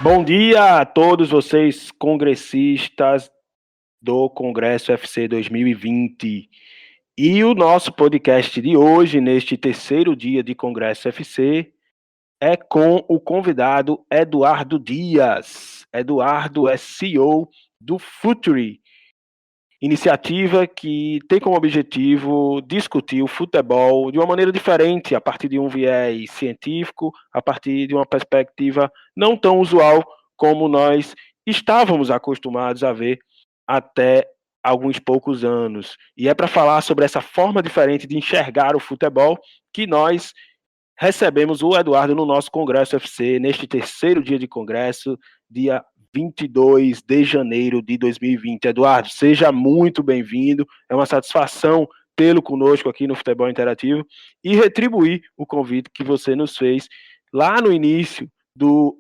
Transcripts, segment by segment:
Bom dia a todos vocês, congressistas do Congresso FC 2020. E o nosso podcast de hoje, neste terceiro dia de Congresso FC, é com o convidado Eduardo Dias. Eduardo é CEO do Futuri, iniciativa que tem como objetivo discutir o futebol de uma maneira diferente, a partir de um viés científico, a partir de uma perspectiva não tão usual como nós estávamos acostumados a ver até alguns poucos anos. E é para falar sobre essa forma diferente de enxergar o futebol que nós recebemos o Eduardo no nosso Congresso FC, neste terceiro dia de congresso, dia 22 de janeiro de 2020. Eduardo, seja muito bem-vindo, é uma satisfação tê-lo conosco aqui no Futebol Interativo e retribuir o convite que você nos fez lá no início do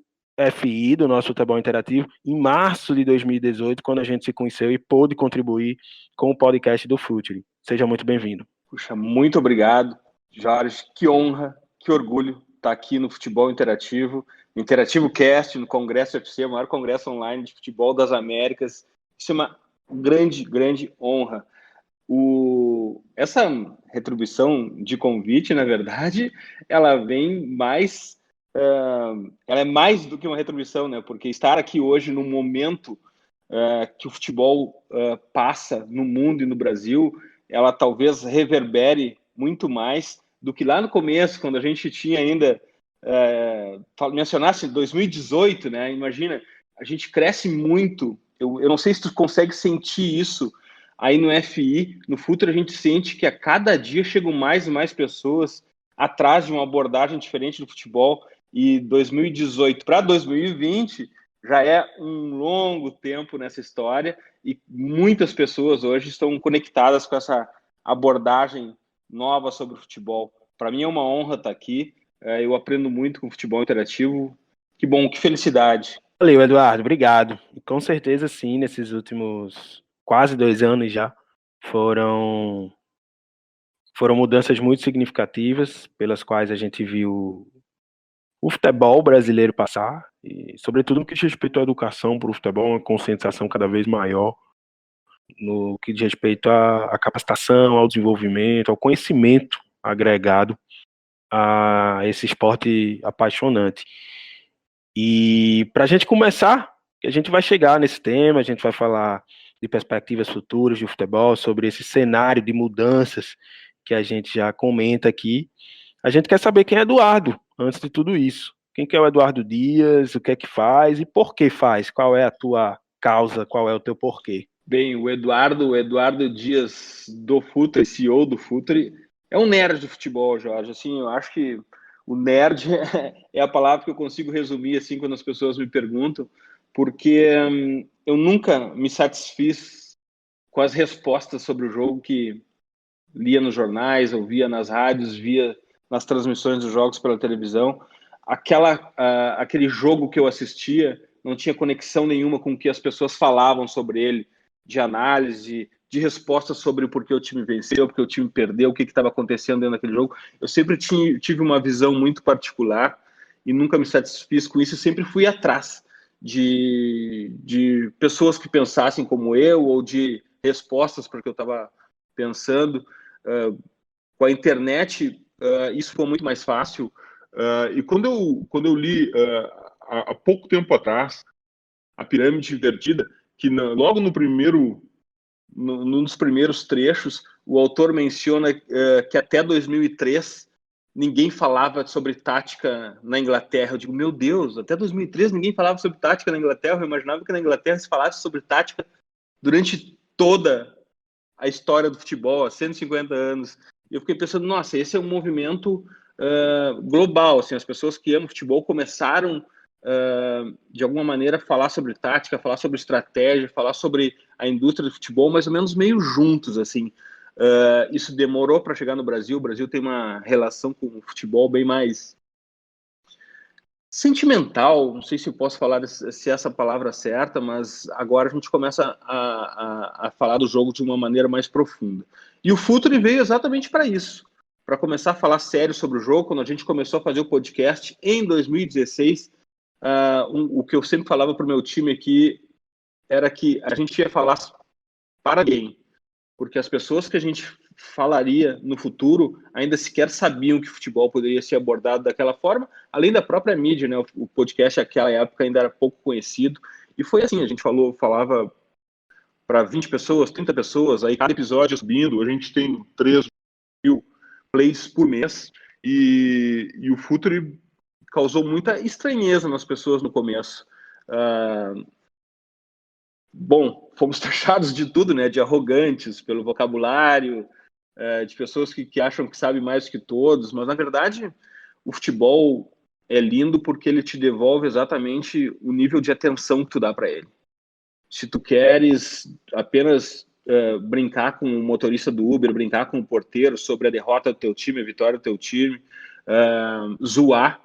FI, do nosso Futebol Interativo, em março de 2018, quando a gente se conheceu e pôde contribuir com o podcast do Futuri. Seja muito bem-vindo. Puxa, muito obrigado, Jorge, que honra, que orgulho estar aqui no Futebol Interativo, no Interativo Cast, no Congresso FC, o maior congresso online de futebol das Américas. Isso é uma grande, grande honra. Essa retribuição de convite, na verdade, ela vem mais... ela é mais do que uma retribuição, né? Porque estar aqui hoje no momento que o futebol passa no mundo e no Brasil, ela talvez reverbere muito mais do que lá no começo, quando a gente tinha ainda, mencionasse 2018, né? Imagina, a gente cresce muito. Eu não sei se tu consegue sentir isso aí no FI. No Futuro a gente sente que a cada dia chegam mais e mais pessoas atrás de uma abordagem diferente do futebol. E 2018 para 2020 já é um longo tempo nessa história e muitas pessoas hoje estão conectadas com essa abordagem nova sobre o futebol. Para mim é uma honra estar aqui, eu aprendo muito com o futebol interativo. Que bom, que felicidade. Valeu, Eduardo, obrigado. E com certeza, sim, nesses últimos quase 2 anos já, foram mudanças muito significativas pelas quais a gente viu o futebol brasileiro passar, e sobretudo no que diz respeito à educação para o futebol, uma conscientização cada vez maior no que diz respeito à capacitação, ao desenvolvimento, ao conhecimento agregado a esse esporte apaixonante. E para a gente começar, a gente vai chegar nesse tema, a gente vai falar de perspectivas futuras de futebol, sobre esse cenário de mudanças que a gente já comenta aqui. A gente quer saber quem é Eduardo, antes de tudo isso. Quem que é o Eduardo Dias, o que é que faz e por que faz? Qual é a tua causa, qual é o teu porquê? Bem, o Eduardo Dias do Futuri, CEO do Futuri, é um nerd de futebol, Jorge. Assim, eu acho que o nerd é a palavra que eu consigo resumir assim quando as pessoas me perguntam, porque eu nunca me satisfiz com as respostas sobre o jogo que lia nos jornais, ouvia nas rádios, via nas transmissões dos jogos pela televisão. Aquele jogo que eu assistia não tinha conexão nenhuma com o que as pessoas falavam sobre ele, de análise, de respostas sobre por que o time venceu, por que o time perdeu, o que estava acontecendo dentro daquele jogo. Eu sempre tive uma visão muito particular e nunca me satisfiz com isso. Eu sempre fui atrás de pessoas que pensassem como eu ou de respostas para o que eu estava pensando. Com a internet, isso ficou muito mais fácil. E quando eu li há pouco tempo atrás a Pirâmide Invertida, que logo num dos primeiros trechos, o autor menciona que até 2003 ninguém falava sobre tática na Inglaterra. Eu digo, meu Deus, até 2003 ninguém falava sobre tática na Inglaterra. Eu imaginava que na Inglaterra se falasse sobre tática durante toda a história do futebol, há 150 anos. E eu fiquei pensando, nossa, esse é um movimento global. Assim, as pessoas que amam futebol começaram de alguma maneira falar sobre tática, falar sobre estratégia, falar sobre a indústria do futebol, mais ou menos meio juntos, assim. Isso demorou para chegar no Brasil. O Brasil tem uma relação com o futebol bem mais sentimental, não sei se eu posso falar se essa palavra é certa, mas agora a gente começa a falar do jogo de uma maneira mais profunda. E o Futuri veio exatamente para isso, para começar a falar sério sobre o jogo. Quando a gente começou a fazer o podcast em 2016, o que eu sempre falava para o meu time aqui era que a gente ia falar para alguém, porque as pessoas que a gente falaria no futuro ainda sequer sabiam que o futebol poderia ser abordado daquela forma, além da própria mídia, né? O podcast naquela época ainda era pouco conhecido, e foi assim, a gente falava para 20 pessoas, 30 pessoas, aí cada episódio subindo, a gente tem 3.000 plays por mês, e o Futuri causou muita estranheza nas pessoas no começo. Bom, fomos taxados de tudo, né? De arrogantes pelo vocabulário, de pessoas que acham que sabem mais que todos, mas na verdade o futebol é lindo porque ele te devolve exatamente o nível de atenção que tu dá para ele. Se tu queres apenas brincar com o motorista do Uber, brincar com o porteiro sobre a derrota do teu time, a vitória do teu time, zoar,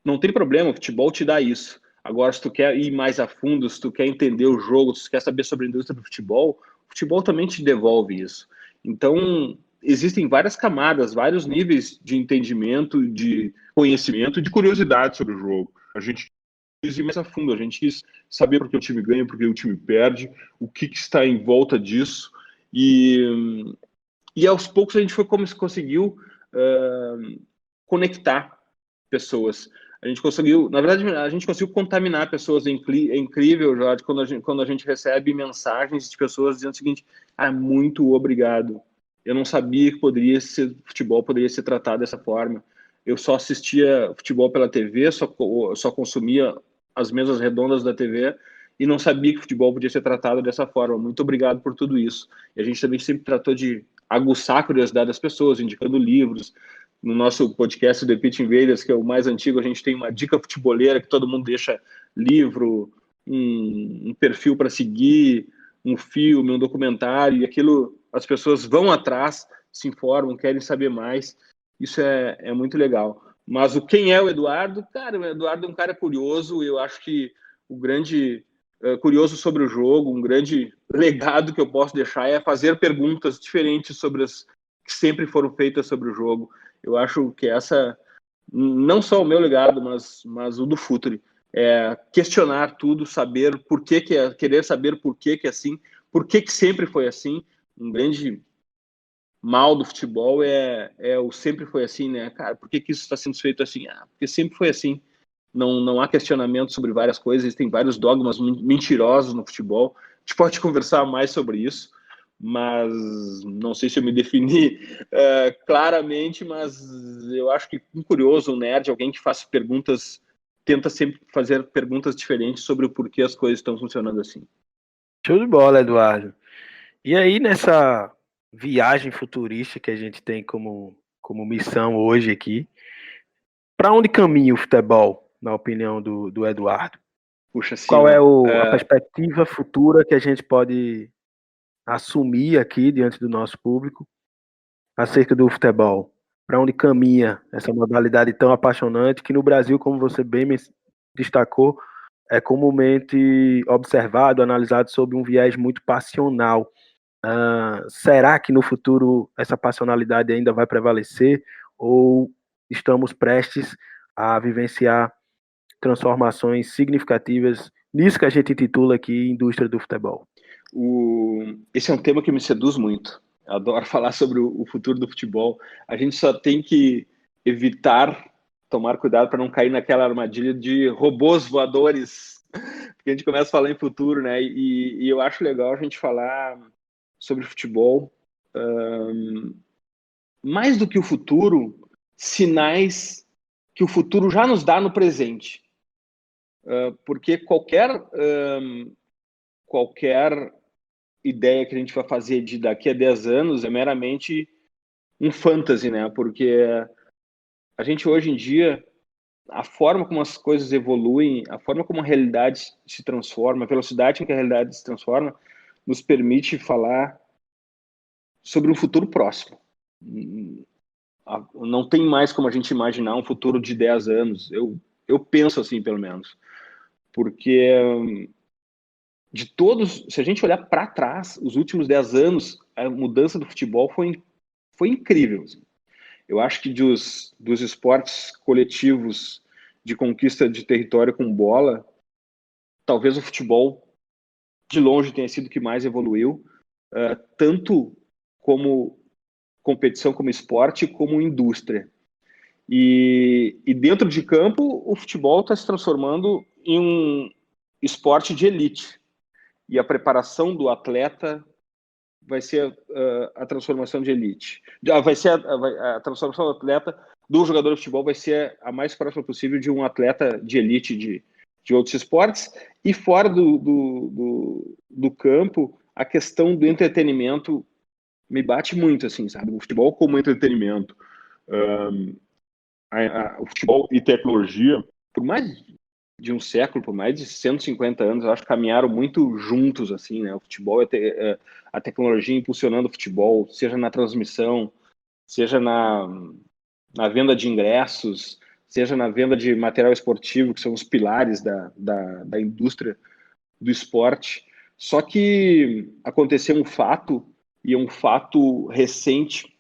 não tem problema, o futebol te dá isso. Agora, se tu quer ir mais a fundo, se tu quer entender o jogo, se tu quer saber sobre a indústria do futebol, o futebol também te devolve isso. Então, existem várias camadas, vários níveis de entendimento, de conhecimento, de curiosidade sobre o jogo. A gente quis ir mais a fundo, a gente quis saber por que o time ganha, por que o time perde, o que está em volta disso. E aos poucos a gente foi como se conseguiu conectar pessoas. A gente conseguiu, na verdade, a gente conseguiu contaminar pessoas. É incrível, Jorge, quando a gente recebe mensagens de pessoas dizendo o seguinte: muito obrigado. Eu não sabia que futebol poderia ser tratado dessa forma. Eu só assistia futebol pela TV, só consumia as mesas redondas da TV e não sabia que futebol podia ser tratado dessa forma. Muito obrigado por tudo isso. E a gente também sempre tratou de aguçar a curiosidade das pessoas, indicando livros. No nosso podcast The Pitch Invaders, que é o mais antigo, a gente tem uma dica futeboleira que todo mundo deixa livro, um perfil para seguir, um filme, um documentário, e aquilo as pessoas vão atrás, se informam, querem saber mais. Isso é muito legal. Mas quem é o Eduardo? Cara, o Eduardo é um cara curioso. Eu acho que o grande curioso sobre o jogo, um grande legado que eu posso deixar é fazer perguntas diferentes sobre as que sempre foram feitas sobre o jogo. Eu acho que essa, não só o meu legado, mas o do Futuri, é questionar tudo, saber por que é, querer saber por que é assim, por que sempre foi assim. Um grande mal do futebol é o sempre foi assim, né? Cara, por que isso está sendo feito assim? Porque sempre foi assim. Não há questionamento sobre várias coisas, tem vários dogmas mentirosos no futebol. A gente pode conversar mais sobre isso, mas não sei se eu me defini claramente, mas eu acho que um curioso, um nerd, alguém que faz perguntas, tenta sempre fazer perguntas diferentes sobre o porquê as coisas estão funcionando assim. Show de bola, Eduardo. E aí, nessa viagem futurista que a gente tem como missão hoje aqui, para onde caminha o futebol, na opinião do Eduardo? Puxa, assim, qual é a perspectiva futura que a gente pode assumir aqui diante do nosso público acerca do futebol? Para onde caminha essa modalidade tão apaixonante que no Brasil, como você bem destacou, é comumente observado, analisado sob um viés muito passional. Será que no futuro essa passionalidade ainda vai prevalecer ou estamos prestes a vivenciar transformações significativas nisso que a gente intitula aqui indústria do futebol? Esse é um tema que me seduz muito. Eu adoro falar sobre o futuro do futebol. A gente só tem que evitar, tomar cuidado para não cair naquela armadilha de robôs voadores, porque a gente começa a falar em futuro, né? E eu acho legal a gente falar sobre futebol. Mais do que o futuro, sinais que o futuro já nos dá no presente. Porque qualquer ideia que a gente vai fazer de daqui a 10 anos é meramente um fantasy, né? Porque a gente hoje em dia, a forma como as coisas evoluem, a forma como a realidade se transforma, a velocidade com que a realidade se transforma, nos permite falar sobre um futuro próximo. Não tem mais como a gente imaginar um futuro de 10 anos. Eu penso assim, pelo menos. Porque de todos, se a gente olhar para trás, os últimos 10 anos, a mudança do futebol foi incrível. Assim. Eu acho que dos esportes coletivos de conquista de território com bola, talvez o futebol de longe tenha sido o que mais evoluiu, tanto como competição, como esporte, como indústria. E dentro de campo, o futebol está se transformando em um esporte de elite. E a preparação do atleta vai ser a transformação de elite. Vai ser a transformação do atleta, do jogador de futebol, vai ser a mais próxima possível de um atleta de elite de outros esportes. E fora do campo, a questão do entretenimento me bate muito, assim, sabe? O futebol como entretenimento. O futebol e tecnologia, por mais de um século, por mais de 150 anos, eu acho que caminharam muito juntos, assim, né? O futebol, a tecnologia impulsionando o futebol, seja na transmissão, seja na venda de ingressos, seja na venda de material esportivo, que são os pilares da indústria do esporte. Só que aconteceu um fato, e é um fato recente,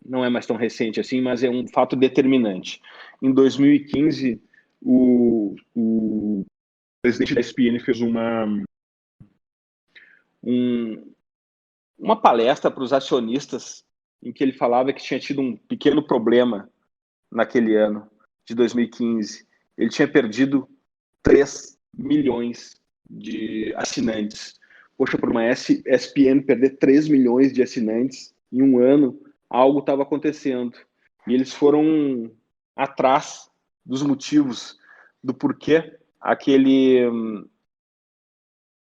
não é mais tão recente assim, mas é um fato determinante. Em 2015, o presidente da ESPN fez uma palestra para os acionistas em que ele falava que tinha tido um pequeno problema naquele ano de 2015. Ele tinha perdido 3 milhões de assinantes. Poxa, para uma ESPN perder 3 milhões de assinantes em um ano, algo estava acontecendo. E eles foram atrás dos motivos, do porquê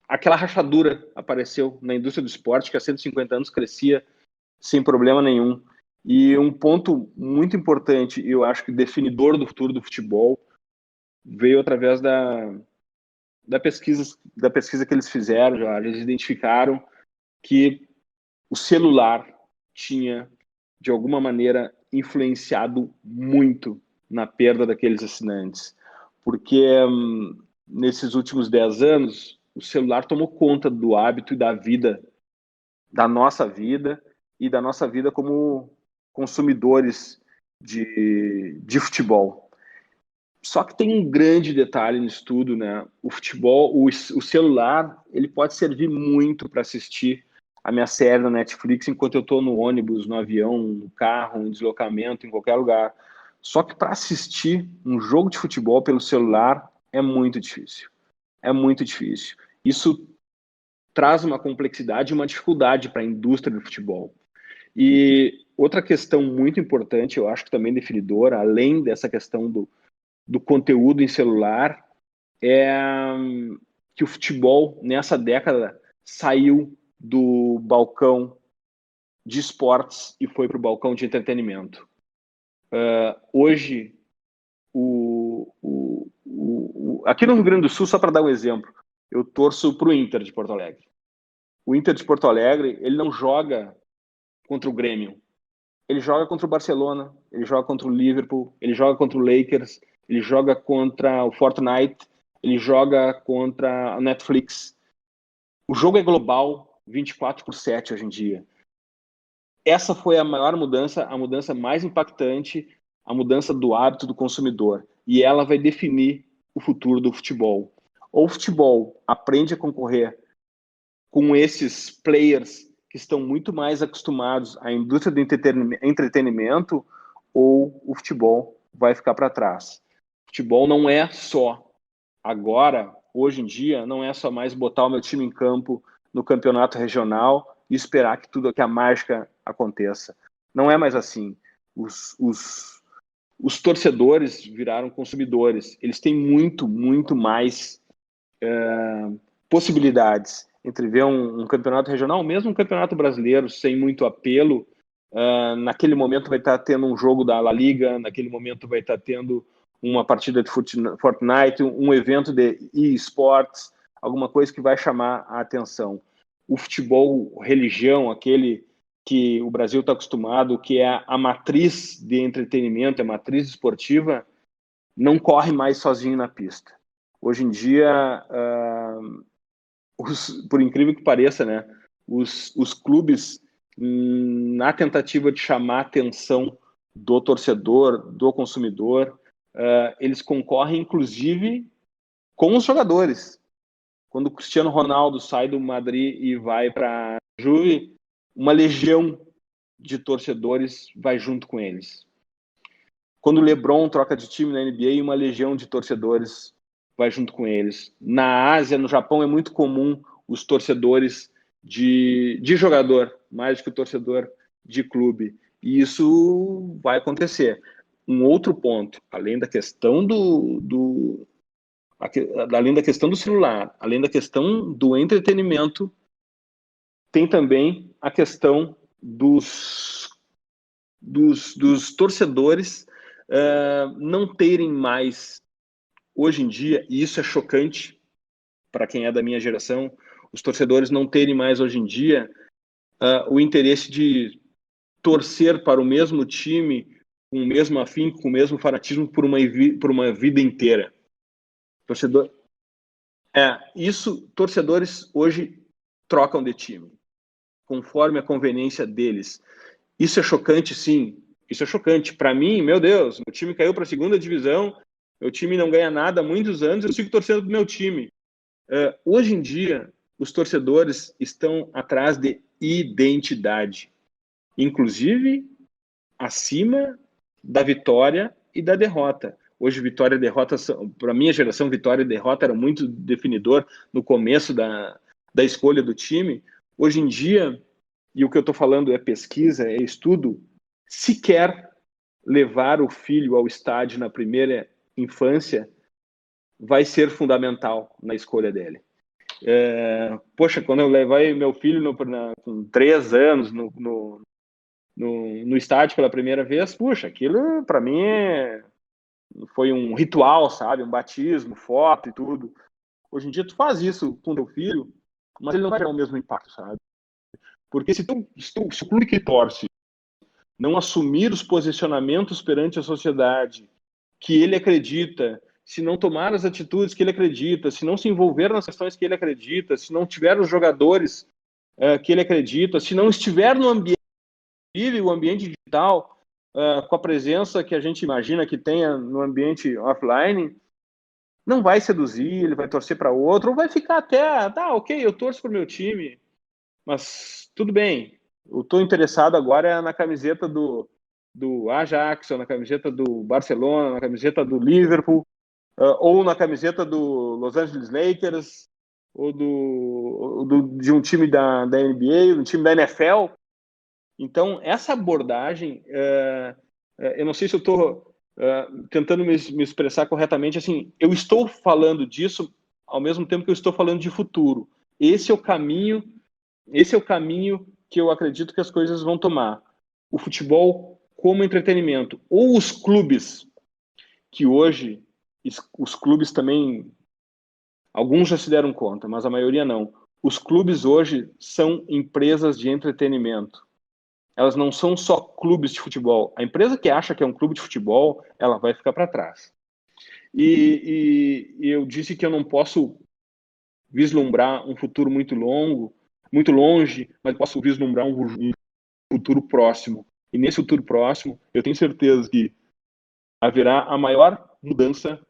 aquela rachadura apareceu na indústria do esporte, que há 150 anos crescia sem problema nenhum. E um ponto muito importante, e eu acho que definidor do futuro do futebol, veio através da pesquisa que eles fizeram. Já eles identificaram que o celular tinha, de alguma maneira, influenciado muito na perda daqueles assinantes. Porque nesses últimos 10 anos, o celular tomou conta do hábito e da vida, da nossa vida e da nossa vida como consumidores de futebol. Só que tem um grande detalhe nisso tudo, né? O futebol, o celular, ele pode servir muito para assistir a minha série na Netflix enquanto eu estou no ônibus, no avião, no carro, em deslocamento, em qualquer lugar. Só que para assistir um jogo de futebol pelo celular é muito difícil. É muito difícil. Isso traz uma complexidade e uma dificuldade para a indústria do futebol. E outra questão muito importante, eu acho que também definidora, além dessa questão do conteúdo em celular, é que o futebol, nessa década, saiu do balcão de esportes e foi para o balcão de entretenimento. Hoje, aqui no Rio Grande do Sul, só para dar um exemplo, eu torço para o Inter de Porto Alegre. O Inter de Porto Alegre, ele não joga contra o Grêmio. Ele joga contra o Barcelona, ele joga contra o Liverpool, ele joga contra o Lakers, ele joga contra o Fortnite, ele joga contra a Netflix. O jogo é global, 24/7 hoje em dia. Essa foi a maior mudança, a mudança mais impactante, a mudança do hábito do consumidor. E ela vai definir o futuro do futebol. Ou o futebol aprende a concorrer com esses players que estão muito mais acostumados à indústria do entretenimento, ou o futebol vai ficar para trás. O futebol não é só, agora, hoje em dia, não é só mais botar o meu time em campo no campeonato regional e esperar que a mágica aconteça. Não é mais assim. Os torcedores viraram consumidores. Eles têm muito, muito mais possibilidades entre ver um campeonato regional, mesmo um campeonato brasileiro sem muito apelo. Naquele momento vai estar tendo um jogo da La Liga, naquele momento vai estar tendo uma partida de Fortnite, um evento de e-sports, alguma coisa que vai chamar a atenção. O futebol religião, aquele que o Brasil está acostumado, que é a matriz de entretenimento, a matriz esportiva, não corre mais sozinho na pista. Hoje em dia, por incrível que pareça, né, os clubes, na tentativa de chamar a atenção do torcedor, do consumidor, eles concorrem, inclusive, com os jogadores. Quando o Cristiano Ronaldo sai do Madrid e vai para a Juve, uma legião de torcedores vai junto com eles. Quando o LeBron troca de time na NBA, uma legião de torcedores vai junto com eles. Na Ásia, no Japão, é muito comum os torcedores de jogador, mais do que o torcedor de clube. E isso vai acontecer. Um outro ponto, além da questão além da questão do celular, além da questão do entretenimento, tem também a questão dos torcedores não terem mais, hoje em dia, e isso é chocante para quem é da minha geração, os torcedores não terem mais, hoje em dia, o interesse de torcer para o mesmo time, com o mesmo afinco, com o mesmo fanatismo por uma vida inteira. Torcedores hoje trocam de time, conforme a conveniência deles. Isso é chocante, sim. Isso é chocante. Para mim, meu Deus, meu time caiu para a segunda divisão, meu time não ganha nada há muitos anos, eu sigo torcendo do meu time. Hoje em dia, os torcedores estão atrás de identidade, inclusive acima da vitória e da derrota. Hoje, vitória e derrota, para a minha geração, vitória e derrota eram muito definidor no começo da escolha do time. Hoje em dia, e o que eu estou falando é pesquisa, é estudo, se quer levar o filho ao estádio na primeira infância, vai ser fundamental na escolha dele. Poxa, quando eu levei meu filho com 3 anos no estádio pela primeira vez, puxa, aquilo para mim foi um ritual, sabe? Um batismo, foto e tudo. Hoje em dia tu faz isso com teu filho, mas ele não vai ter o mesmo impacto, sabe? Porque se o clube que torce não assumir os posicionamentos perante a sociedade que ele acredita, se não tomar as atitudes que ele acredita, se não se envolver nas questões que ele acredita, se não tiver os jogadores que ele acredita, se não estiver no ambiente, o ambiente digital, com a presença que a gente imagina que tenha no ambiente offline, não vai seduzir, ele vai torcer para outro, ou vai ficar até, ok, eu torço para o meu time, mas tudo bem, eu estou interessado agora na camiseta do Ajax, ou na camiseta do Barcelona, na camiseta do Liverpool, ou na camiseta do Los Angeles Lakers, ou de um time da NBA, um time da NFL. Então, essa abordagem, eu não sei se eu estou tentando me expressar corretamente, assim, eu estou falando disso ao mesmo tempo que eu estou falando de futuro. Esse é o caminho que eu acredito que as coisas vão tomar. O futebol como entretenimento. Ou os clubes, que hoje, os clubes também, alguns já se deram conta, mas a maioria não. Os clubes hoje são empresas de entretenimento. Elas não são só clubes de futebol. A empresa que acha que é um clube de futebol, ela vai ficar para trás. E eu disse que eu não posso vislumbrar um futuro muito longe, mas posso vislumbrar um futuro próximo. E nesse futuro próximo, eu tenho certeza que haverá a maior mudança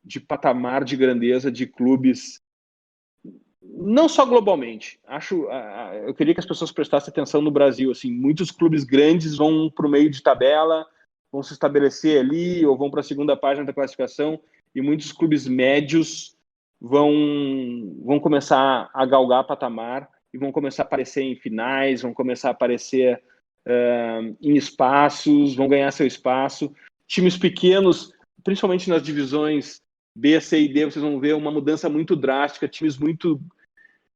de patamar de grandeza de clubes, não só globalmente. Eu queria que as pessoas prestassem atenção no Brasil. Assim, muitos clubes grandes vão para o meio de tabela, vão se estabelecer ali, ou vão para a segunda página da classificação, e muitos clubes médios vão começar a galgar patamar e vão começar a aparecer em finais, vão começar a aparecer em espaços, vão ganhar seu espaço. Times pequenos, principalmente nas divisões B, C e D, vocês vão ver uma mudança muito drástica, times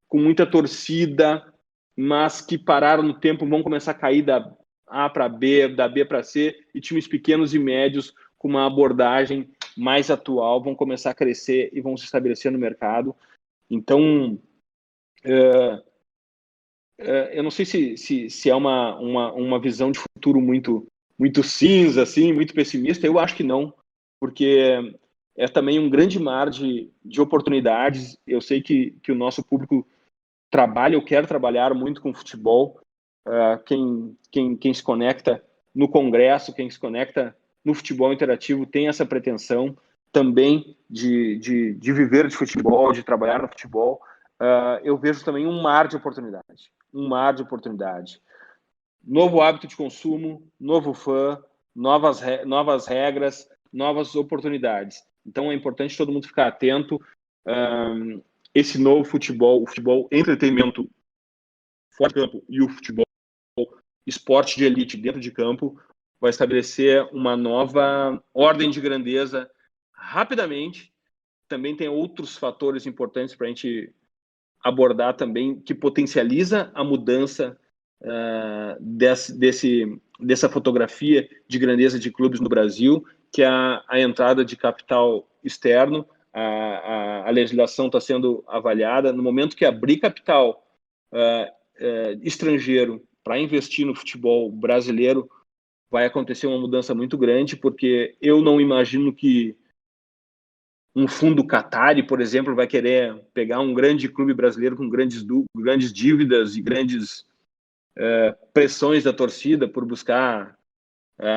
com muita torcida, mas que pararam no tempo, vão começar a cair da A para B, da B para C, e times pequenos e médios com uma abordagem mais atual vão começar a crescer e vão se estabelecer no mercado. Então, eu não sei se é uma visão de futuro muito cinza, assim, muito pessimista. Eu acho que não, porque é também um grande mar de oportunidades. Eu sei que o nosso público trabalha ou quer trabalhar muito com futebol. Quem se conecta no Congresso, quem se conecta no futebol interativo tem essa pretensão também de viver de futebol, de trabalhar no futebol. Eu vejo também um mar de oportunidade. Um mar de oportunidade. Novo hábito de consumo, novo fã, novas regras, novas oportunidades. Então é importante todo mundo ficar atento. Esse novo futebol, o futebol entretenimento fora de campo e o futebol esporte de elite dentro de campo, vai estabelecer uma nova ordem de grandeza rapidamente. Também tem outros fatores importantes para a gente abordar também, que potencializa a mudança dessa fotografia de grandeza de clubes no Brasil, que é a entrada de capital externo. A legislação está sendo avaliada. No momento que abrir capital estrangeiro para investir no futebol brasileiro, vai acontecer uma mudança muito grande, porque eu não imagino que um fundo Qatari, por exemplo, vai querer pegar um grande clube brasileiro com grandes dívidas e grandes pressões da torcida por buscar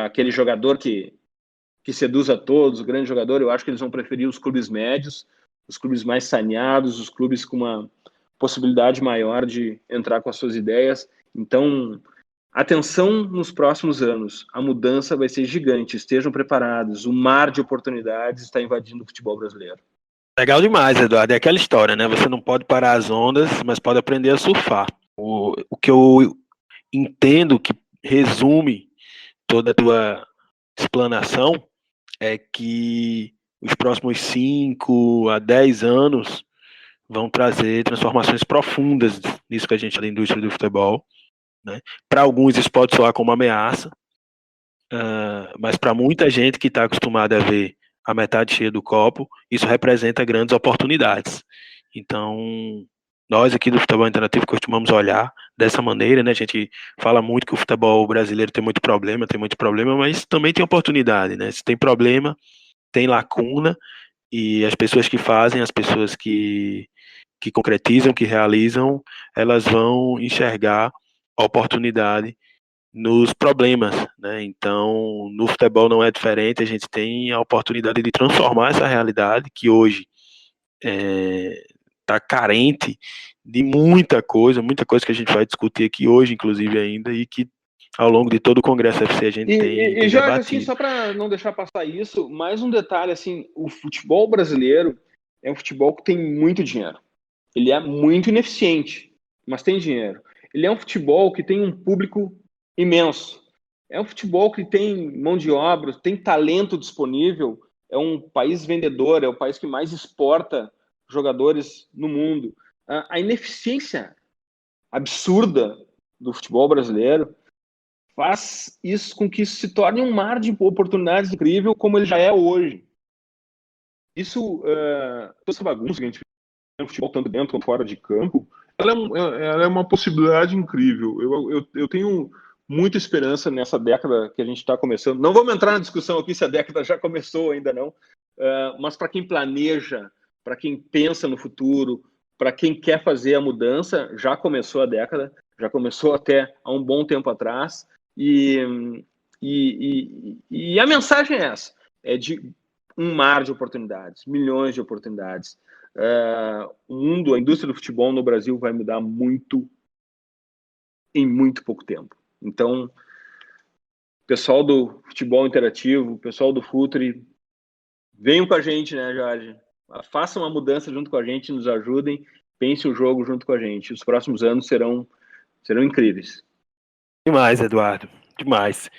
aquele jogador que seduz a todos, o grande jogador. Eu acho que eles vão preferir os clubes médios, os clubes mais saneados, os clubes com uma possibilidade maior de entrar com as suas ideias. Então, atenção nos próximos anos. A mudança vai ser gigante. Estejam preparados. O mar de oportunidades está invadindo o futebol brasileiro. Legal demais, Eduardo. É aquela história, né? Você não pode parar as ondas, mas pode aprender a surfar. O que eu entendo que resume toda a tua explanação é que os próximos 5 a 10 anos vão trazer transformações profundas nisso que a gente chama da indústria do futebol, né? Para alguns isso pode soar como ameaça, mas para muita gente que está acostumada a ver a metade cheia do copo, isso representa grandes oportunidades. Então, nós aqui do Futebol Interativo costumamos olhar dessa maneira, né? A gente fala muito que o futebol brasileiro tem muito problema, mas também tem oportunidade, né? Se tem problema, tem lacuna, e as pessoas que fazem, as pessoas que concretizam, que realizam, elas vão enxergar a oportunidade nos problemas, né? Então, no futebol não é diferente, a gente tem a oportunidade de transformar essa realidade que hoje está carente de muita coisa que a gente vai discutir aqui hoje, inclusive ainda, e que ao longo de todo o Congresso FC a gente tem Jorge, debatido. assim, só para não deixar passar isso, mais um detalhe, assim, o futebol brasileiro é um futebol que tem muito dinheiro. Ele é muito ineficiente, mas tem dinheiro. Ele é um futebol que tem um público imenso. É um futebol que tem mão de obra, tem talento disponível. É um país vendedor, é o país que mais exporta jogadores no mundo. A ineficiência absurda do futebol brasileiro faz isso com que isso se torne um mar de oportunidades incrível como ele já é hoje. Isso, toda essa bagunça que a gente vê no futebol, tanto dentro quanto fora de campo, ela é uma possibilidade incrível. Eu tenho muita esperança nessa década que a gente está começando. Não vamos entrar na discussão aqui se a década já começou ainda não, mas para quem planeja, para quem pensa no futuro, para quem quer fazer a mudança, já começou a década, já começou até há um bom tempo atrás, e a mensagem é essa, é de um mar de oportunidades, milhões de oportunidades. O mundo, a indústria do futebol no Brasil vai mudar muito em muito pouco tempo. Então, pessoal do futebol interativo, pessoal do Futre, venham com a gente, né, Jorge? Façam uma mudança junto com a gente, nos ajudem, pensem o jogo junto com a gente. Os próximos anos serão incríveis. Demais, Eduardo, demais.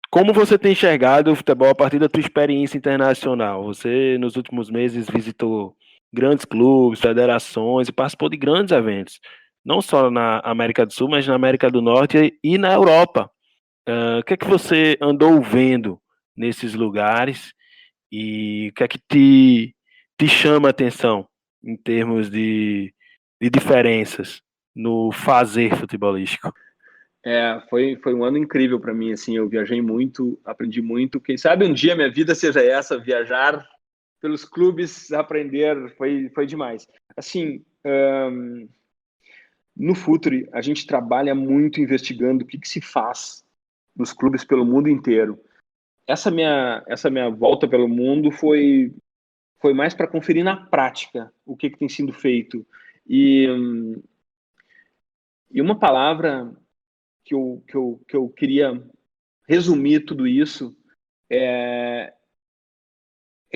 Como você tem enxergado o futebol a partir da tua experiência internacional? Você, nos últimos meses, visitou grandes clubes, federações e participou de grandes eventos, não só na América do Sul, mas na América do Norte e na Europa. O que é que você andou vendo nesses lugares e o que é que te chama a atenção em termos de diferenças no fazer futebolístico? Foi um ano incrível para mim, assim, eu viajei muito, aprendi muito. Quem sabe um dia minha vida seja essa, viajar pelos clubes, aprender, foi demais. Assim, no Futre, a gente trabalha muito investigando o que se faz nos clubes pelo mundo inteiro. essa minha volta pelo mundo foi mais para conferir na prática o que tem sido feito. E, e uma palavra que eu queria resumir tudo isso é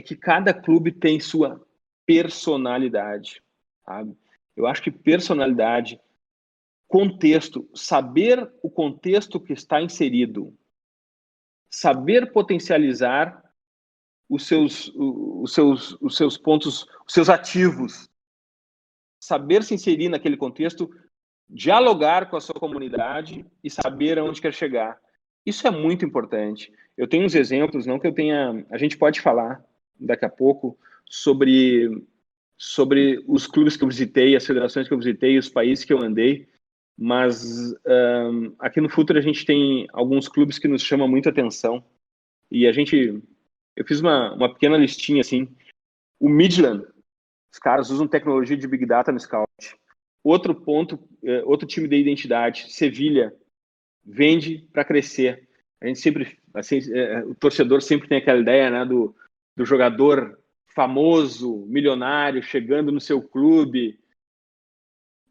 que cada clube tem sua personalidade, sabe? Eu acho que personalidade, contexto, saber o contexto que está inserido, saber potencializar os seus pontos, os seus ativos, saber se inserir naquele contexto, dialogar com a sua comunidade e saber aonde quer chegar. Isso é muito importante. Eu tenho uns exemplos, não que eu tenha... A gente pode falar daqui a pouco sobre os clubes que eu visitei, as federações que eu visitei, os países que eu andei, mas aqui no Futre a gente tem alguns clubes que nos chamam muita atenção e eu fiz uma pequena listinha assim. O Midland, os caras usam tecnologia de Big Data no Scout. Outro ponto, outro time de identidade, Sevilha, vende para crescer. A gente sempre, assim, o torcedor sempre tem aquela ideia, né, do jogador famoso, milionário, chegando no seu clube,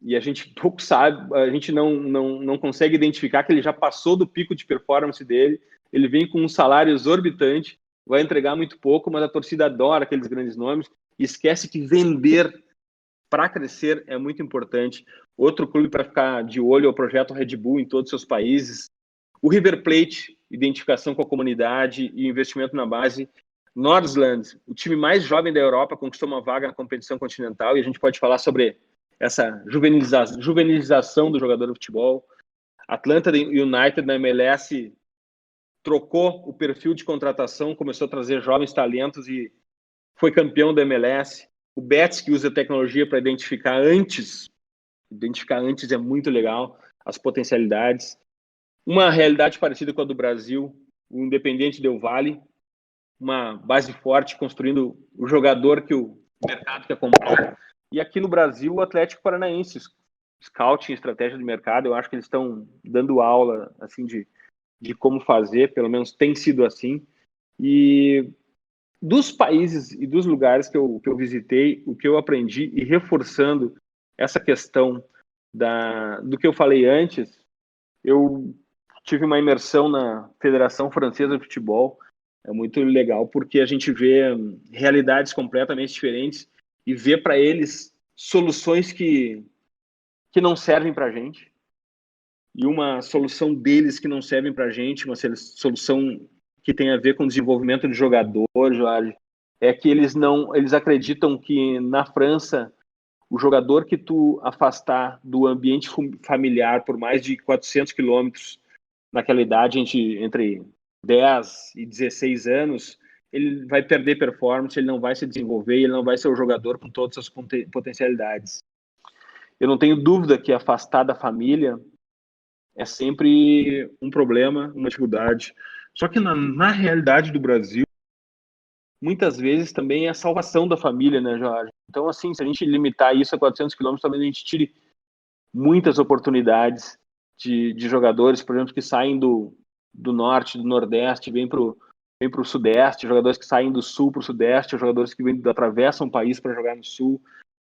e a gente pouco sabe, a gente não consegue identificar que ele já passou do pico de performance dele, ele vem com um salário exorbitante, vai entregar muito pouco, mas a torcida adora aqueles grandes nomes, e esquece que vender para crescer é muito importante. Outro clube para ficar de olho é o projeto Red Bull em todos os seus países. O River Plate, identificação com a comunidade e investimento na base. Nordsland, o time mais jovem da Europa, conquistou uma vaga na competição continental e a gente pode falar sobre essa juvenilização do jogador de futebol. Atlanta United na MLS trocou o perfil de contratação, começou a trazer jovens talentos e foi campeão da MLS. O Betis, que usa tecnologia para identificar antes é muito legal, as potencialidades. Uma realidade parecida com a do Brasil, o Independiente Del Valle, uma base forte, construindo o jogador que o mercado quer comprar. E aqui no Brasil, o Atlético Paranaense, scouting, estratégia de mercado, eu acho que eles estão dando aula assim de como fazer, pelo menos tem sido assim. E dos países e dos lugares que eu visitei, o que eu aprendi, e reforçando essa questão do que eu falei antes, eu tive uma imersão na Federação Francesa de Futebol. É muito legal porque a gente vê realidades completamente diferentes e vê para eles soluções que não servem para a gente. E uma solução deles que não servem para a gente, uma solução que tem a ver com o desenvolvimento de jogador, Jorge, é que eles acreditam que na França o jogador que tu afastar do ambiente familiar por mais de 400 quilômetros naquela idade, entre 10 e 16 anos, ele vai perder performance, ele não vai se desenvolver, ele não vai ser o jogador com todas as potencialidades. Eu não tenho dúvida que afastar da família é sempre um problema, uma dificuldade. Só que na realidade do Brasil, muitas vezes também é a salvação da família, né, Jorge? Então, assim, se a gente limitar isso a 400 quilômetros, talvez a gente tire muitas oportunidades de jogadores, por exemplo, que saem do norte, do nordeste, vêm para o sudeste, jogadores que saem do sul para o sudeste, jogadores que atravessam o país para jogar no sul.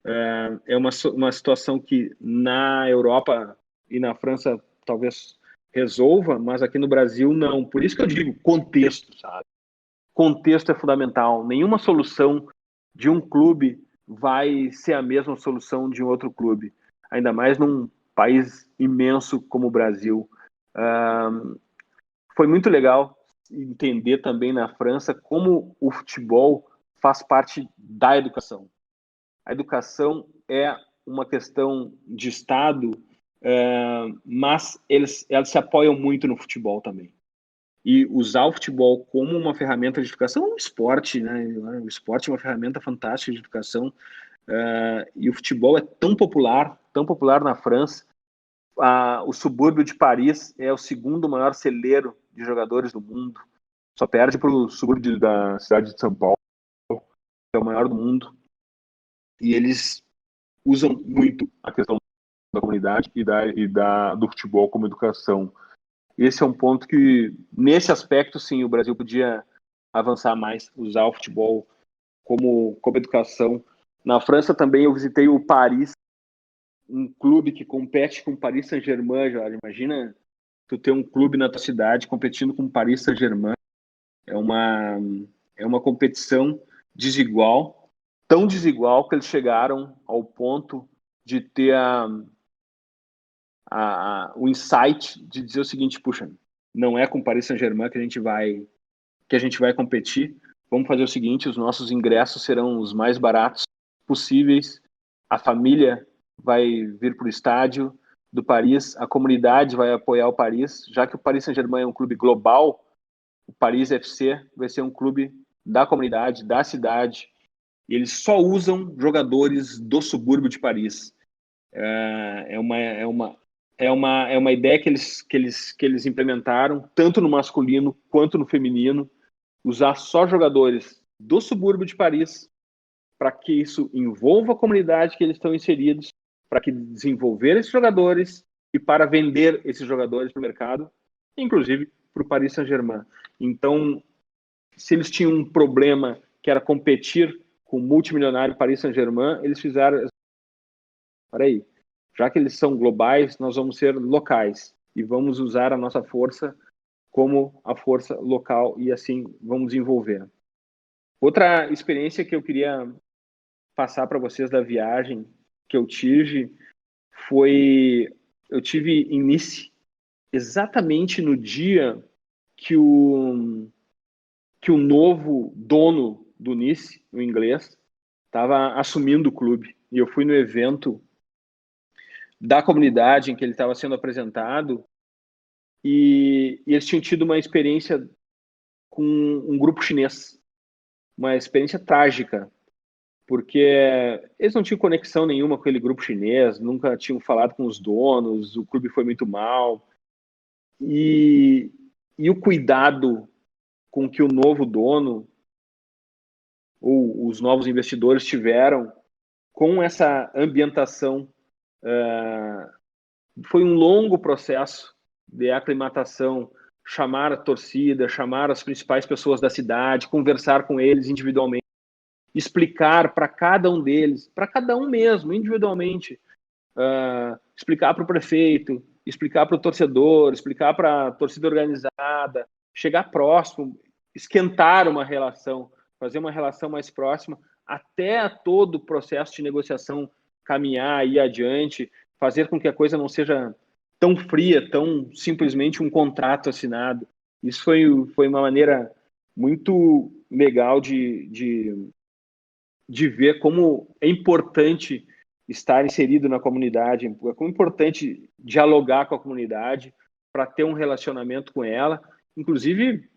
É uma situação que na Europa e na França talvez resolva, mas aqui no Brasil não. Por isso que eu digo contexto, sabe? Contexto é fundamental. Nenhuma solução de um clube vai ser a mesma solução de um outro clube. Ainda mais num país imenso como o Brasil. Foi muito legal entender também na França como o futebol faz parte da educação. A educação é uma questão de Estado, mas eles se apoiam muito no futebol também. E usar o futebol como uma ferramenta de educação é um esporte, né? O esporte é uma ferramenta fantástica de educação. E o futebol é tão popular na França. O subúrbio de Paris é o segundo maior celeiro de jogadores do mundo. Só perde para o subúrbio da cidade de São Paulo, que é o maior do mundo. E eles usam muito a questão da comunidade do futebol como educação. esse é um ponto que, nesse aspecto, sim, o Brasil podia avançar mais, usar o futebol como educação. Na França também eu visitei o Paris, um clube que compete com o Paris Saint-Germain, Jorge. Imagina tu ter um clube na tua cidade competindo com o Paris Saint-Germain. É uma competição desigual, tão desigual que eles chegaram ao ponto de ter o insight de dizer o seguinte: puxa, não é com o Paris Saint-Germain que a gente vai competir. Vamos fazer o seguinte: os nossos ingressos serão os mais baratos possíveis, a família vai vir para o estádio do Paris, a comunidade vai apoiar o Paris, já que o Paris Saint-Germain é um clube global, o Paris FC vai ser um clube da comunidade, da cidade, e eles só usam jogadores do subúrbio de Paris. É uma ideia que eles implementaram, tanto no masculino quanto no feminino, usar só jogadores do subúrbio de Paris, para que isso envolva a comunidade que eles estão inseridos, para que desenvolver esses jogadores e para vender esses jogadores para o mercado, inclusive para o Paris Saint-Germain. Então, se eles tinham um problema que era competir com o multimilionário Paris Saint-Germain, eles fizeram: peraí, já que eles são globais, nós vamos ser locais e vamos usar a nossa força como a força local e assim vamos desenvolver. Outra experiência que eu queria passar para vocês da viagem que eu tive eu tive em Nice exatamente no dia que o novo dono do Nice, o inglês, estava assumindo o clube. E eu fui no evento da comunidade em que ele estava sendo apresentado, e eles tinham tido uma experiência com um grupo chinês, uma experiência trágica, porque eles não tinham conexão nenhuma com aquele grupo chinês, nunca tinham falado com os donos, o clube foi muito mal, e o cuidado com que o novo dono ou os novos investidores tiveram com essa ambientação foi um longo processo de aclimatação, chamar a torcida, chamar as principais pessoas da cidade, conversar com eles individualmente, explicar para cada um deles, para cada um mesmo, individualmente, explicar para o prefeito, explicar para o torcedor, explicar para a torcida organizada, chegar próximo, esquentar uma relação, fazer uma relação mais próxima, até todo o processo de negociação caminhar, ir adiante, fazer com que a coisa não seja tão fria, tão simplesmente um contrato assinado. Isso foi uma maneira muito legal de ver como é importante estar inserido na comunidade, é como é importante dialogar com a comunidade para ter um relacionamento com ela, inclusive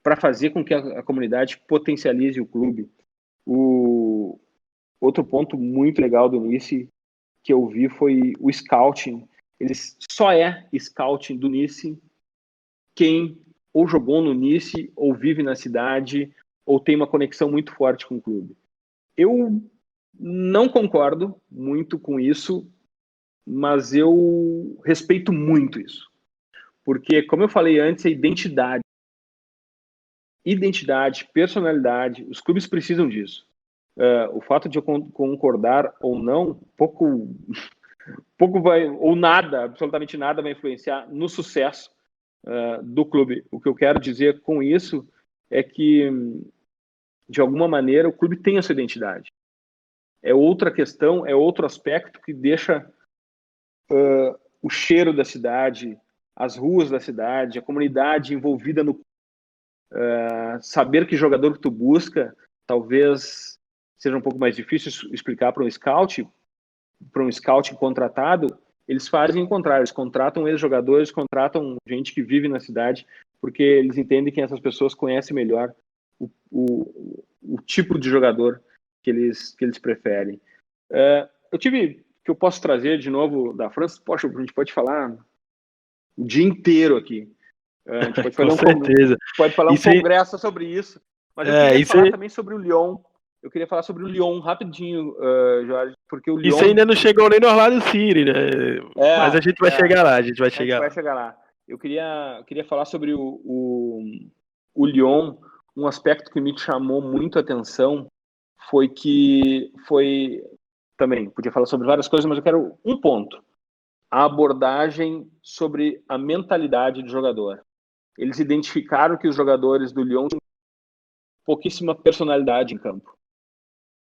para fazer com que a comunidade potencialize o clube. O outro ponto muito legal do Nice que eu vi foi o scouting. Ele só é scouting do Nice quem ou jogou no Nice, ou vive na cidade, ou tem uma conexão muito forte com o clube. Eu não concordo muito com isso, mas eu respeito muito isso. Porque, como eu falei antes, a identidade, personalidade, os clubes precisam disso. O fato de eu concordar ou não, pouco vai, ou nada, absolutamente nada vai influenciar no sucesso do clube. O que eu quero dizer com isso é que, de alguma maneira, o clube tem a sua identidade. É outra questão, é outro aspecto que deixa o cheiro da cidade, as ruas da cidade, a comunidade envolvida no saber que jogador que tu busca, talvez seja um pouco mais difícil explicar para um scout contratado. Eles fazem o contrário, eles contratam ex-jogadores, contratam gente que vive na cidade, porque eles entendem que essas pessoas conhecem melhor o tipo de jogador que eles preferem. Que eu posso trazer de novo da França, poxa, a gente pode falar o dia inteiro aqui. A gente pode falar congresso sobre isso, mas eu queria falar também sobre o Lyon. Eu queria falar sobre o Lyon rapidinho, Jorge, porque o Lyon... Isso ainda não chegou nem no Orlando City, né? Mas a gente vai chegar lá, a gente vai chegar lá. eu queria falar sobre o Lyon. Um aspecto que me chamou muito a atenção foi também, podia falar sobre várias coisas, mas eu quero um ponto: a abordagem sobre a mentalidade do jogador. Eles identificaram que os jogadores do Lyon tinham pouquíssima personalidade em campo.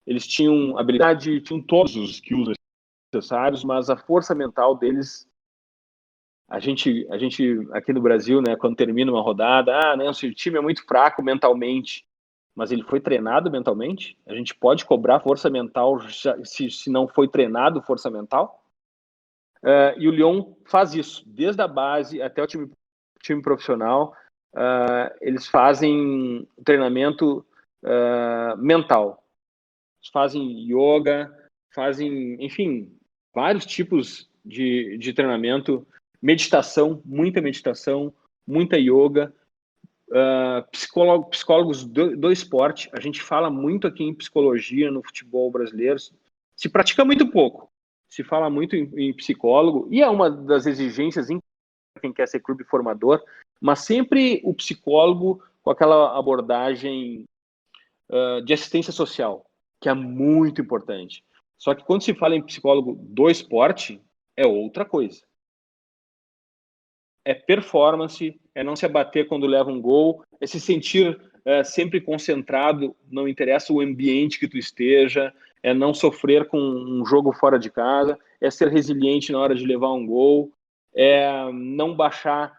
Eles tinham habilidade, tinham todos os skills necessários, mas a força mental deles, a gente aqui no Brasil, né, quando termina uma rodada, né, o time é muito fraco mentalmente, mas ele foi treinado mentalmente? A gente pode cobrar força mental se não foi treinado força mental? E o Lyon faz isso, desde a base até o time profissional. Eles fazem treinamento mental. Eles fazem yoga, fazem, enfim, vários tipos de treinamento, meditação, muita yoga, psicólogos do esporte. A gente fala muito aqui em psicologia no futebol brasileiro, se pratica muito pouco, se fala muito em psicólogo, e é uma das exigências para quem quer ser clube formador, mas sempre o psicólogo com aquela abordagem de assistência social, que é muito importante. Só que quando se fala em psicólogo do esporte, é outra coisa. É performance, é não se abater quando leva um gol, é se sentir sempre concentrado, não interessa o ambiente que tu esteja, é não sofrer com um jogo fora de casa, é ser resiliente na hora de levar um gol, é não baixar,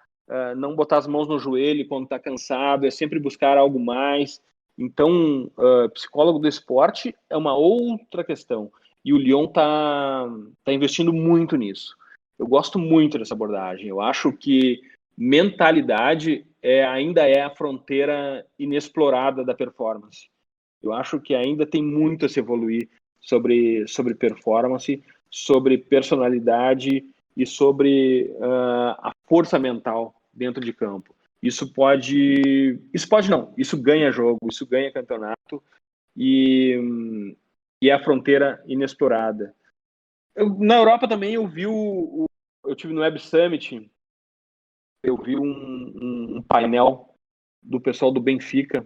não botar as mãos no joelho quando está cansado, é sempre buscar algo mais. Então, psicólogo do esporte é uma outra questão. E o Lyon tá investindo muito nisso. Eu gosto muito dessa abordagem. Eu acho que mentalidade ainda é a fronteira inexplorada da performance. Eu acho que ainda tem muito a se evoluir sobre performance, sobre personalidade e sobre a força mental dentro de campo. Isso não, isso ganha jogo, isso ganha campeonato e é a fronteira inexplorada. Na Europa também eu vi eu tive no Web Summit, eu vi um painel do pessoal do Benfica.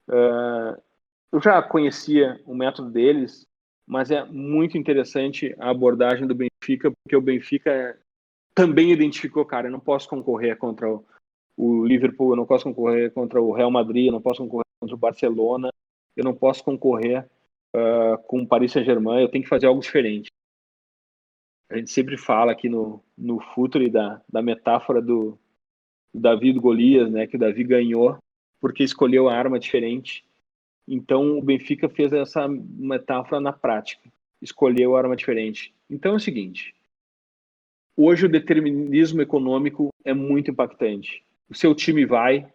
Eu já conhecia o método deles, mas é muito interessante a abordagem do Benfica, porque o Benfica também identificou, cara, eu não posso concorrer contra o Liverpool, eu não posso concorrer contra o Real Madrid, eu não posso concorrer contra o Barcelona, eu não posso concorrer com o Paris Saint-Germain, eu tenho que fazer algo diferente. A gente sempre fala aqui no Futuri da metáfora do Davi e do Golias, né, que o Davi ganhou porque escolheu a arma diferente. Então o Benfica fez essa metáfora na prática, escolheu a arma diferente. Então é o seguinte, hoje o determinismo econômico é muito impactante. O seu time vai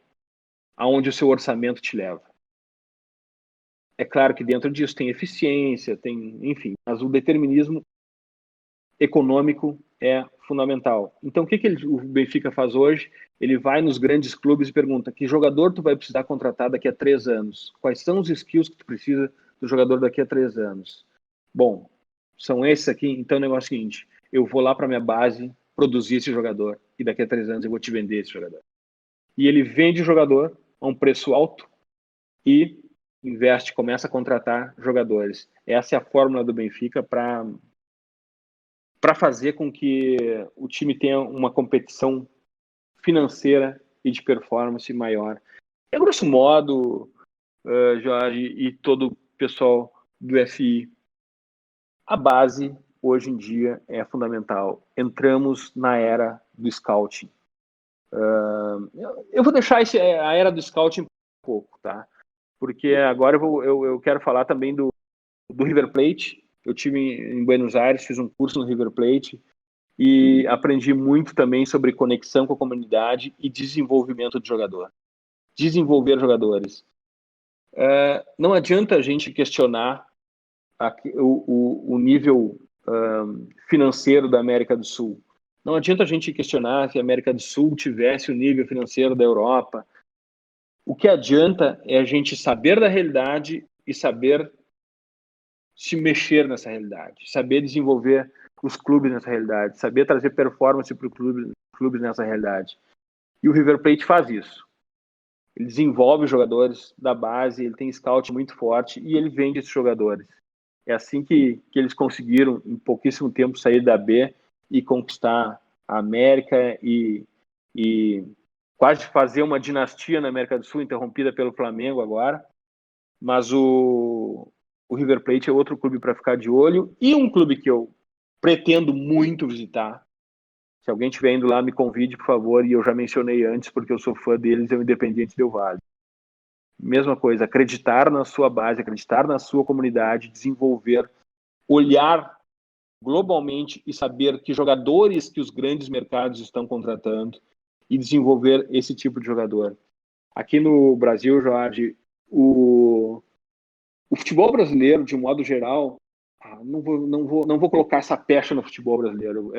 aonde o seu orçamento te leva. É claro que dentro disso tem eficiência, enfim, mas o determinismo econômico é fundamental. Então, o que o Benfica faz hoje? Ele vai nos grandes clubes e pergunta: que jogador tu vai precisar contratar daqui a 3 anos? Quais são os skills que tu precisa do jogador daqui a 3 anos? Bom, são esses aqui. Então, o negócio é o seguinte: eu vou lá para minha base produzir esse jogador e daqui a 3 anos eu vou te vender esse jogador. E ele vende o jogador a um preço alto e investe, começa a contratar jogadores. Essa é a fórmula do Benfica para fazer com que o time tenha uma competição financeira e de performance maior. É grosso modo, Jorge e todo o pessoal do FI, a base hoje em dia é fundamental. Entramos na era do scouting. Eu vou deixar a era do scouting um pouco, tá? Porque agora eu quero falar também do River Plate. Eu tive em Buenos Aires, fiz um curso no River Plate e aprendi muito também sobre conexão com a comunidade e desenvolvimento de jogador. Desenvolver jogadores. Não adianta a gente questionar o nível financeiro da América do Sul. Não adianta a gente questionar se a América do Sul tivesse o nível financeiro da Europa. O que adianta é a gente saber da realidade e saber se mexer nessa realidade, saber desenvolver os clubes nessa realidade, saber trazer performance para os clubes nessa realidade. E o River Plate faz isso. Ele desenvolve os jogadores da base, ele tem scout muito forte e ele vende esses jogadores. É assim que eles conseguiram, em pouquíssimo tempo, sair da B e conquistar a América e quase fazer uma dinastia na América do Sul, interrompida pelo Flamengo agora. Mas o River Plate é outro clube para ficar de olho e um clube que eu pretendo muito visitar. Se alguém estiver indo lá, me convide, por favor. E eu já mencionei antes, porque eu sou fã deles, é o Independiente Del Valle. Mesma coisa, acreditar na sua base, acreditar na sua comunidade, desenvolver, olhar globalmente e saber que jogadores que os grandes mercados estão contratando e desenvolver esse tipo de jogador. Aqui no Brasil, Jorge, o futebol brasileiro, de um modo geral, não vou colocar essa pecha no futebol brasileiro.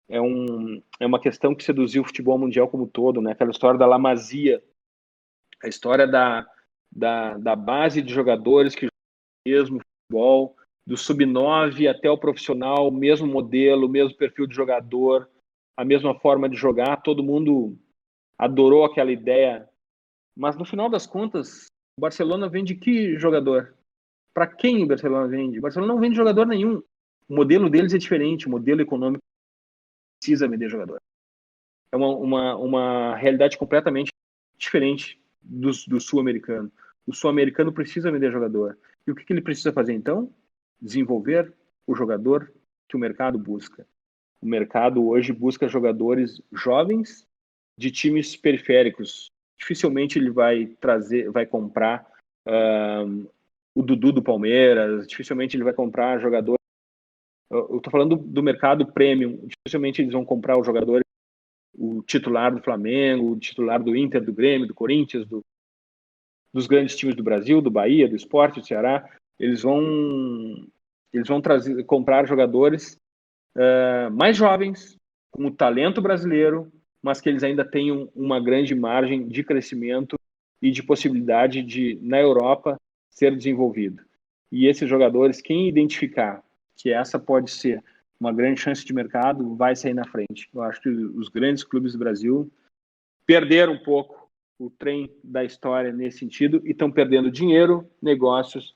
É uma questão que seduziu o futebol mundial como um todo, né? Aquela história da La Masia, a história da base de jogadores que jogam mesmo futebol, do sub-9 até o profissional, o mesmo modelo, o mesmo perfil de jogador, a mesma forma de jogar, todo mundo adorou aquela ideia. Mas no final das contas, o Barcelona vende que jogador? Para quem o Barcelona vende? O Barcelona não vende jogador nenhum. O modelo deles é diferente, o modelo econômico precisa vender jogador. É uma realidade completamente diferente do sul-americano. O sul-americano precisa vender jogador. E o que ele precisa fazer, então? Desenvolver o jogador que o mercado busca. O mercado hoje busca jogadores jovens de times periféricos. Dificilmente ele vai comprar o Dudu do Palmeiras, dificilmente ele vai comprar jogador. Eu estou falando do mercado premium. Dificilmente eles vão comprar o jogador, o titular do Flamengo, o titular do Inter, do Grêmio, do Corinthians, dos grandes times do Brasil, do Bahia, do Sport, do Ceará. Eles vão comprar jogadores mais jovens, com o talento brasileiro, mas que eles ainda tenham uma grande margem de crescimento e de possibilidade de, na Europa, ser desenvolvido. E esses jogadores, quem identificar que essa pode ser uma grande chance de mercado, vai sair na frente. Eu acho que os grandes clubes do Brasil perderam um pouco o trem da história nesse sentido e estão perdendo dinheiro, negócios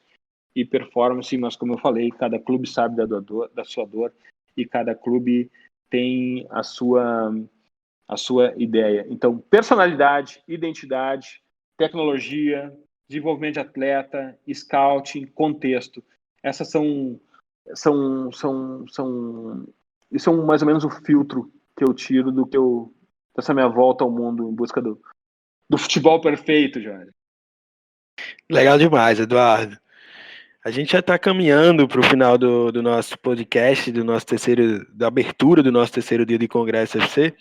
e performance, mas como eu falei, cada clube sabe da sua dor e cada clube tem a sua ideia. Então, personalidade, identidade, tecnologia, desenvolvimento de atleta, scouting, contexto. Essas isso é mais ou menos o filtro que eu tiro dessa minha volta ao mundo em busca do futebol perfeito, Jorge. Legal demais, Eduardo. A gente já está caminhando para o final do nosso podcast, da abertura do nosso terceiro dia de Congresso FC.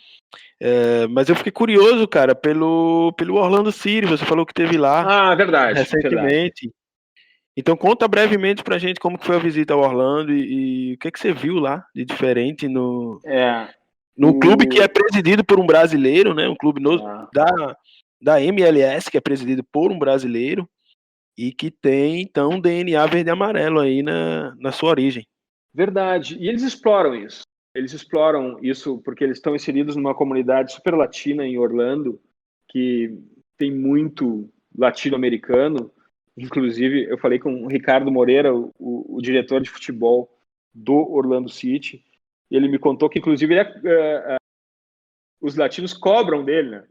Mas eu fiquei curioso, cara, pelo Orlando City. Você falou que esteve lá verdade, recentemente. Verdade. Então conta brevemente pra gente como que foi a visita ao Orlando e o que você viu lá de diferente no clube que é presidido por um brasileiro, né? Um clube da MLS, que é presidido por um brasileiro e que tem, então, DNA verde e amarelo aí na sua origem. Verdade. E eles exploram isso. Eles exploram isso porque eles estão inseridos numa comunidade super latina em Orlando, que tem muito latino-americano. Inclusive, eu falei com o Ricardo Moreira, o diretor de futebol do Orlando City. Ele me contou que, inclusive, os latinos cobram dele, né?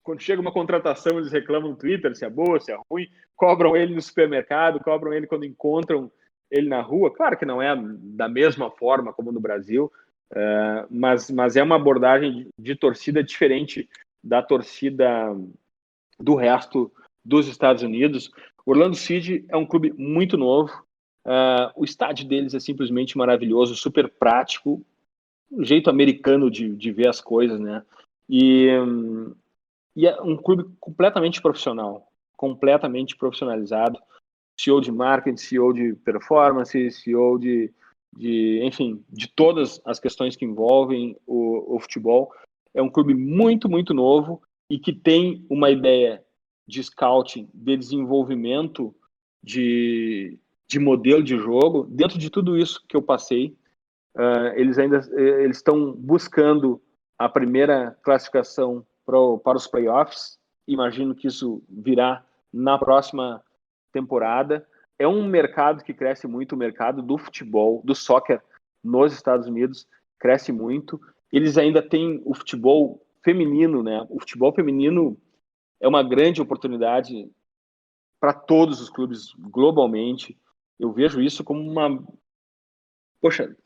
Quando chega uma contratação, eles reclamam no Twitter se é boa, se é ruim, cobram ele no supermercado, cobram ele quando encontram ele na rua. Claro que não é da mesma forma como no Brasil, mas é uma abordagem de torcida diferente da torcida do resto dos Estados Unidos. Orlando City é um clube muito novo, o estádio deles é simplesmente maravilhoso, super prático, um jeito americano de ver as coisas, né? E é um clube completamente profissional, completamente profissionalizado. CEO de marketing, CEO de performance, CEO enfim, de todas as questões que envolvem o futebol. É um clube muito, muito novo e que tem uma ideia de scouting, de desenvolvimento de modelo de jogo. Dentro de tudo isso que eu passei, Eles estão buscando a primeira classificação para os playoffs. Imagino que isso virá na próxima temporada. É um mercado que cresce muito, o mercado do futebol, do soccer nos Estados Unidos cresce muito. Eles ainda têm o futebol feminino, né? O futebol feminino é uma grande oportunidade para todos os clubes globalmente. Eu vejo isso como uma... Poxa,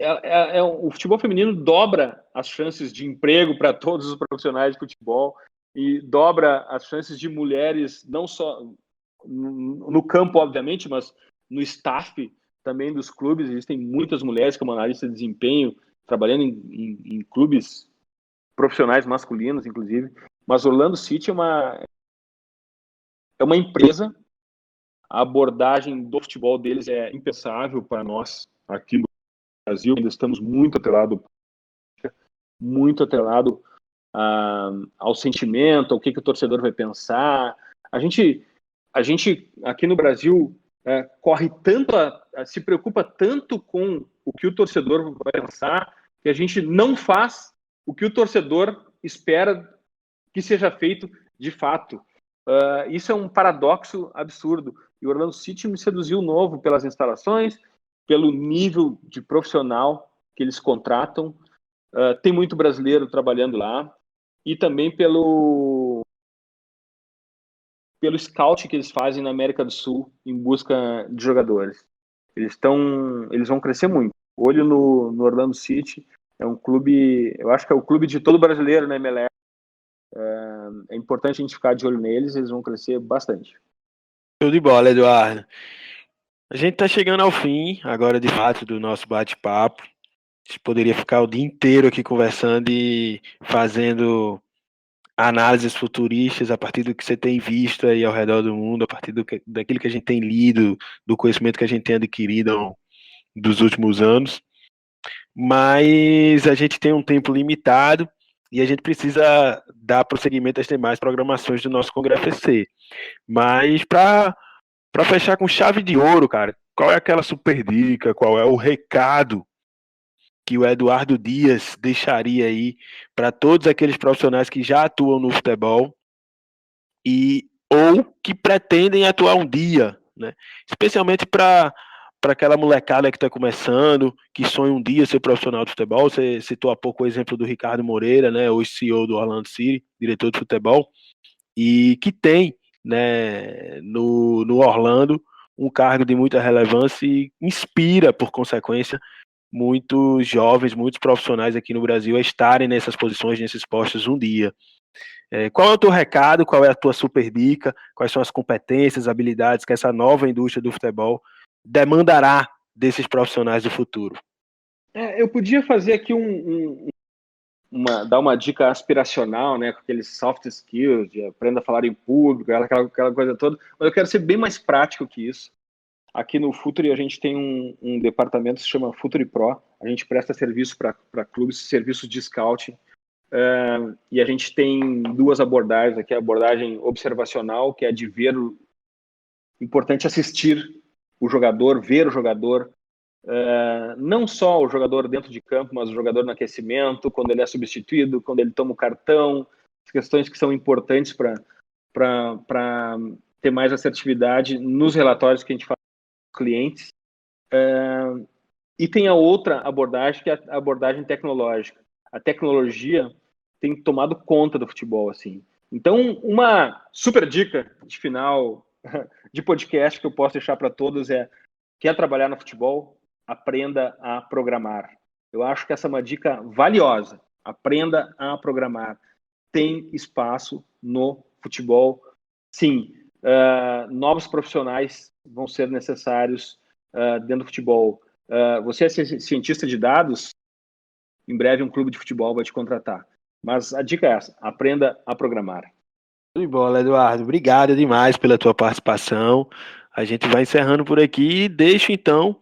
o futebol feminino dobra as chances de emprego para todos os profissionais de futebol e dobra as chances de mulheres, não só no campo, obviamente, mas no staff também dos clubes. Existem muitas mulheres como analistas de desempenho, trabalhando em clubes profissionais masculinos, inclusive. Mas Orlando City é uma empresa. A abordagem do futebol deles é impensável para nós aqui no Brasil. Ainda estamos muito atrelado ao sentimento, ao que o torcedor vai pensar. A gente aqui no Brasil corre tanto, se preocupa tanto com o que o torcedor vai pensar, que a gente não faz o que o torcedor espera que seja feito de fato. Isso é um paradoxo absurdo. E o Orlando City me seduziu novo pelas instalações, pelo nível de profissional que eles contratam. Tem muito brasileiro trabalhando lá. E também pelo scout que eles fazem na América do Sul em busca de jogadores. Eles vão crescer muito. Olho no Orlando City. É um clube, eu acho que é o clube de todo brasileiro na MLS. É importante a gente ficar de olho neles, eles vão crescer bastante. Show de bola, Eduardo. A gente está chegando ao fim, agora de fato, do nosso bate-papo. A gente poderia ficar o dia inteiro aqui conversando e fazendo análises futuristas a partir do que você tem visto aí ao redor do mundo, a partir daquilo que a gente tem lido, do conhecimento que a gente tem adquirido dos últimos anos. Mas a gente tem um tempo limitado e a gente precisa dar prosseguimento às demais programações do nosso Congresso FC. Mas para fechar com chave de ouro, cara, qual é aquela super dica, qual é o recado que o Eduardo Dias deixaria aí para todos aqueles profissionais que já atuam no futebol ou que pretendem atuar um dia, né? Especialmente para aquela molecada que está começando, que sonha um dia ser profissional de futebol. Você citou há pouco o exemplo do Ricardo Moreira, né, hoje CEO do Orlando City, diretor de futebol, e que tem, né, no Orlando um cargo de muita relevância e inspira, por consequência, muitos jovens, muitos profissionais aqui no Brasil a estarem nessas posições, nesses postos um dia. Qual é o teu recado, qual é a tua super dica, quais são as competências, habilidades que essa nova indústria do futebol demandará desses profissionais do futuro? Eu podia fazer aqui dar uma dica aspiracional, né, com aqueles soft skills, de aprenda a falar em público, aquela coisa toda, mas eu quero ser bem mais prático que isso. Aqui no Futuri a gente tem um departamento que se chama Futuri Pro, a gente presta serviço para clubes, serviços de scouting, e a gente tem duas abordagens aqui, a abordagem observacional, que é de ver, importante assistir o jogador, ver o jogador, não só o jogador dentro de campo, mas o jogador no aquecimento, quando ele é substituído, quando ele toma o cartão, as questões que são importantes para ter mais assertividade nos relatórios que a gente faz com os clientes. E tem a outra abordagem, que é a abordagem tecnológica. A tecnologia tem tomado conta do futebol, assim. Então, uma super dica de final de podcast que eu posso deixar para todos é: quer trabalhar no futebol? Aprenda a programar. Eu acho que essa é uma dica valiosa. Aprenda a programar. Tem espaço no futebol. Sim, novos profissionais vão ser necessários dentro do futebol. Você é cientista de dados? Em breve um clube de futebol vai te contratar. Mas a dica é essa: aprenda a programar. Tudo de bola, Eduardo. Obrigado demais pela tua participação. A gente vai encerrando por aqui e deixo então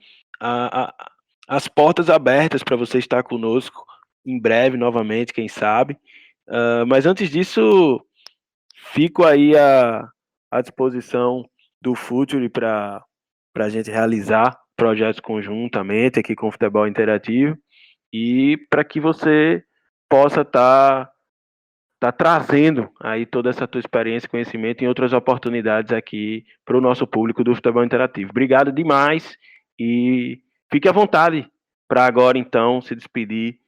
as portas abertas para você estar conosco em breve novamente, quem sabe. Mas antes disso, fico aí à disposição do Futuri para a gente realizar projetos conjuntamente aqui com o Futebol Interativo. e para que você possa estar trazendo aí toda essa tua experiência e conhecimento em outras oportunidades aqui para o nosso público do Futebol Interativo. Obrigado demais e fique à vontade para agora, então, se despedir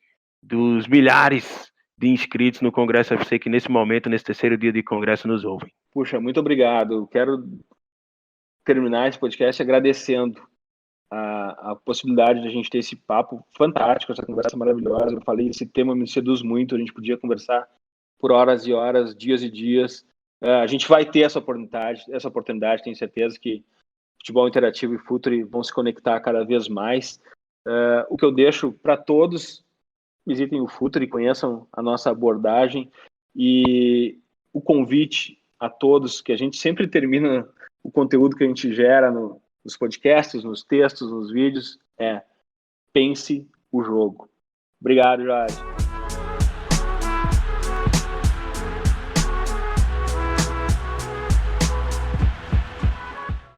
dos milhares de inscritos no Congresso FC que nesse momento, nesse terceiro dia de congresso, nos ouvem. Puxa, muito obrigado. Quero terminar esse podcast agradecendo a possibilidade de a gente ter esse papo fantástico, essa conversa maravilhosa. Eu falei, esse tema me seduz muito, a gente podia conversar por horas e horas, dias e dias. A gente vai ter essa oportunidade, tenho certeza que futebol interativo e Futuri vão se conectar cada vez mais. O que eu deixo para todos, visitem o Futuri, conheçam a nossa abordagem e o convite a todos, que a gente sempre termina o conteúdo que a gente gera nos podcasts, nos textos, nos vídeos, pense o jogo. Obrigado, Jorge.